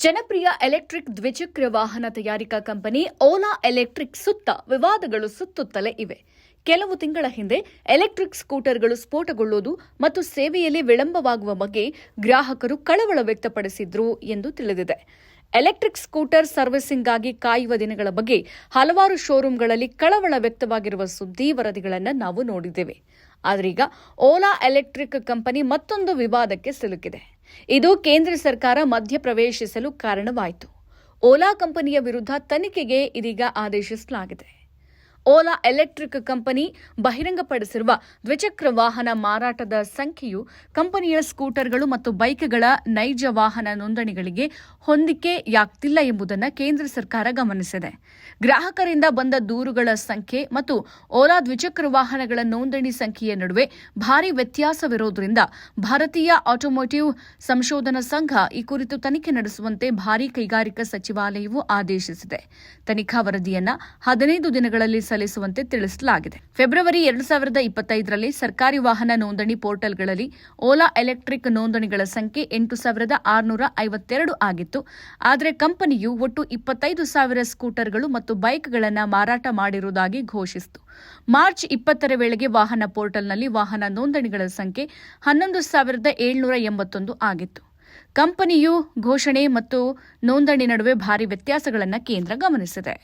ಜನಪ್ರಿಯ ಎಲೆಕ್ಟ್ರಿಕ್ ದ್ವಿಚಕ್ರ ವಾಹನ ತಯಾರಿಕಾ ಕಂಪನಿ ಓಲಾ ಎಲೆಕ್ಟ್ರಿಕ್ ಸುತ್ತ ವಿವಾದಗಳು ಸುತ್ತುತ್ತಲೇ ಇವೆ. ಕೆಲವು ತಿಂಗಳ ಹಿಂದೆ ಎಲೆಕ್ಟ್ರಿಕ್ ಸ್ಕೂಟರ್ಗಳು ಸ್ಫೋಟಗೊಳ್ಳುವುದು ಮತ್ತು ಸೇವೆಯಲ್ಲಿ ವಿಳಂಬವಾಗುವ ಬಗ್ಗೆ ಗ್ರಾಹಕರು ಕಳವಳ ವ್ಯಕ್ತಪಡಿಸಿದ್ರು ಎಂದು ತಿಳಿದಿದೆ. ಎಲೆಕ್ಟ್ರಿಕ್ ಸ್ಕೂಟರ್ ಸರ್ವಿಸಿಂಗ್ಗಾಗಿ ಕಾಯುವ ದಿನಗಳ ಬಗ್ಗೆ ಹಲವಾರು ಶೋರೂಂಗಳಲ್ಲಿ ಕಳವಳ ವ್ಯಕ್ತವಾಗಿರುವ ಸುದ್ದಿ ವರದಿಗಳನ್ನು ನಾವು ನೋಡಿದ್ದೇವೆ. ಆದರೀಗ ಓಲಾ ಎಲೆಕ್ಟ್ರಿಕ್ ಕಂಪನಿ ಮತ್ತೊಂದು ವಿವಾದಕ್ಕೆ ಸಿಲುಕಿದೆ. ಇದು ಕೇಂದ್ರ ಸರ್ಕಾರ ಮಧ್ಯಪ್ರವೇಶಿಸಲು ಕಾರಣವಾಯಿತು. ಓಲಾ ಕಂಪನಿಯ ವಿರುದ್ಧ ತನಿಖೆಗೆ ಇದೀಗ ಆದೇಶಿಸಲಾಗಿದೆ. ಓಲಾ ಎಲೆಕ್ಟ್ರಿಕ್ ಕಂಪನಿ ಬಹಿರಂಗಪಡಿಸಿರುವ ದ್ವಿಚಕ್ರ ವಾಹನ ಮಾರಾಟದ ಸಂಖ್ಯೆಯು ಕಂಪನಿಯ ಸ್ಕೂಟರ್ಗಳು ಮತ್ತು ಬೈಕ್ಗಳ ನೈಜ ವಾಹನ ನೋಂದಣಿಗಳಿಗೆ ಹೊಂದಿಕೆಯಾಗ್ತಿಲ್ಲ ಎಂಬುದನ್ನು ಕೇಂದ್ರ ಸರ್ಕಾರ ಗಮನಿಸಿದೆ. ಗ್ರಾಹಕರಿಂದ ಬಂದ ದೂರುಗಳ ಸಂಖ್ಯೆ ಮತ್ತು ಓಲಾ ದ್ವಿಚಕ್ರ ವಾಹನಗಳ ನೋಂದಣಿ ಸಂಖ್ಯೆಯ ನಡುವೆ ಭಾರೀ ವ್ಯತ್ಯಾಸವಿರುವುದರಿಂದ ಭಾರತೀಯ ಆಟೋಮೋಟಿವ್ ಸಂಶೋಧನಾ ಸಂಘ ಈ ಕುರಿತು ತನಿಖೆ ನಡೆಸುವಂತೆ ಭಾರೀ ಕೈಗಾರಿಕಾ ಸಚಿವಾಲಯವು ಆದೇಶಿಸಿದೆ. ತನಿಖಾ ವರದಿಯನ್ನು 15 ದಿನಗಳಲ್ಲಿ ಸಲ್ಲಿಸುವಂತೆ ತಿಳಿಸಲಾಗಿದೆ. ಫೆಬ್ರವರಿ 2025ರಲ್ಲಿ ಸರ್ಕಾರಿ ವಾಹನ ನೋಂದಣಿ ಪೋರ್ಟಲ್ಗಳಲ್ಲಿ ಓಲಾ ಎಲೆಕ್ಟ್ರಿಕ್ ನೋಂದಣಿಗಳ ಸಂಖ್ಯೆ 8,652 ಆಗಿತ್ತು. ಆದರೆ ಕಂಪನಿಯು ಒಟ್ಟು 25,000 ಸ್ಕೂಟರ್ಗಳು ಮತ್ತು ಬೈಕ್ಗಳನ್ನು ಮಾರಾಟ ಮಾಡಿರುವುದಾಗಿ ಘೋಷಿಸಿತು. ಮಾರ್ಚ್ 20ರ ವೇಳೆಗೆ ವಾಹನ ಪೋರ್ಟಲ್ನಲ್ಲಿ ವಾಹನ ನೋಂದಣಿಗಳ ಸಂಖ್ಯೆ 11,781 ಆಗಿತ್ತು. ಕಂಪನಿಯು ಘೋಷಣೆ ಮತ್ತು ನೋಂದಣಿ ನಡುವೆ ಭಾರೀ ವ್ಯತ್ಯಾಸಗಳನ್ನು ಕೇಂದ್ರ ಗಮನಿಸಿದೆ.